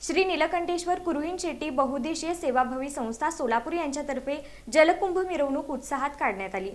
श्री नीलकंठेश्वर कुरुहिन शेट्टी बहुउद्देशीय सेवाभावी संस्था सोलापूर यांच्यातर्फे जलकुंभ मिरवणूक उत्साहात काढण्यात आली।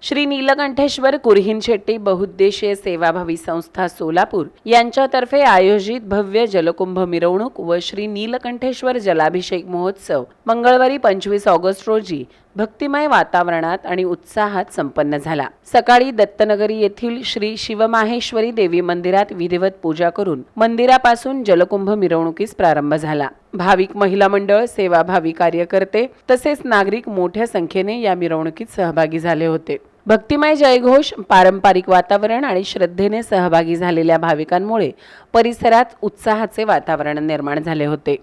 श्री नीलकंठेश्वर कुरुहिन शेट्टी बहुउद्देशीय सेवाभावी संस्था सोलापूर यांच्यातर्फे आयोजित भव्य जलकुंभ मिरवणूक व श्री नीलकंठेश्वर जलाभिषेक महोत्सव मंगळवारी 25 ऑगस्ट रोजी भक्तिमय वातावरणात आणि उत्साहात संपन्न झाला। सकाळी दत्तनगरी येथील श्री शिवमाहेश्वरी देवी मंदिरात विधिवत पूजा करून मंदिरापासून जलकुंभ मिरवणुकीस प्रारंभ झाला। भाविक महिला मंडळ, सेवाभावी कार्यकर्ते तसेच नागरिक मोठ्या संख्येने या मिरवणुकीत सहभागी झाले होते। भक्तिमय जयघोष, पारंपरिक वातावरण आणि श्रद्धेने सहभागी झालेल्या भाविकांमुळे परिसरात उत्साहाचे वातावरण निर्माण झाले होते।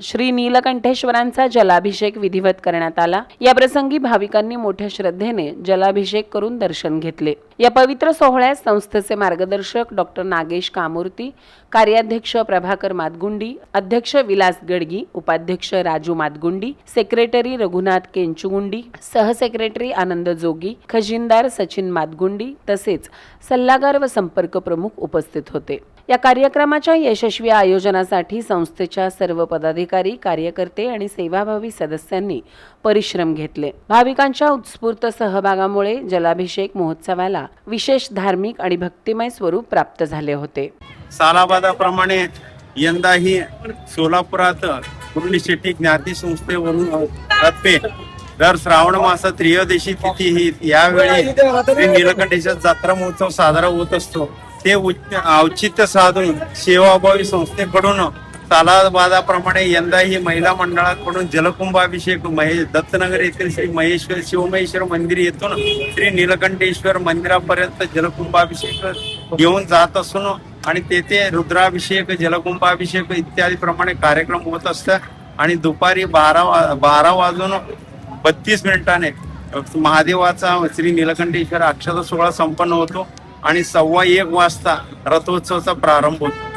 श्री नीलकंठेश्वरांचा जलाभिषेक विधिवत करण्यात आला। या प्रसंगी भाविकांनी मोठ्या श्रद्धेने जलाभिषेक करून दर्शन घेतले। या पवित्र सोहळ्यात संस्थेचे मार्गदर्शक डॉक्टर नागेश कामूर्ती, कार्याध्यक्ष प्रभाकर मादगुंडी, अध्यक्ष विलास गडगी, उपाध्यक्ष राजू मादगुंडी, सेक्रेटरी रघुनाथ केंचुगुंडी, सहसेक्रेटरी आनंद जोगी, खजिनदार सचिन मादगुंडी तसेच सल्लागार व संपर्क प्रमुख उपस्थित होते। या कार्यक्रमाच्या यशस्वी आयोजनासाठी संस्थेच्या सर्व पदाधिकारी, कार्यकर्ते आणि सेवाभावी सदस्यांनी परिश्रम घेतले। भाविकांच्या उत्स्फूर्त सहभागामुळे जलाभिषेक महोत्सवाला विशेष धार्मिक आणि भक्तिमय स्वरूप प्राप्त झाले होते। सालाबादाप्रमाणे यंदाही सोलापुरात कुरुहिन शेट्टी ज्ञाती संस्थेवरून तर्फे दर श्रावण मासात त्रयोदशी तिथी ही यावेळी श्री नीलकंठेश्वर जत्रा महोत्सव साजरा होत असतो। ते औचित्य साधून सेवाभावी संस्थेकडून सालाबादाप्रमाणे यंदाही महिला मंडळाकडून जलकुंभाभिषेक दत्तनगर येथील श्री शिवमहेश्वर मंदिर येथून श्री नीलकंठेश्वर मंदिरापर्यंत जलकुंभाभिषेक घेऊन जात असून आणि तेथे रुद्राभिषेक, जलकुंभाभिषेक इत्यादी प्रमाणे कार्यक्रम होत असतात आणि दुपारी 12 वाजून 32 मिनिटांने महादेवाचा श्री नीलकंठेश्वर अक्षता सोहळा संपन्न होतो आणि 1:15 वाजता रथोत्सवाचा प्रारंभ होतो।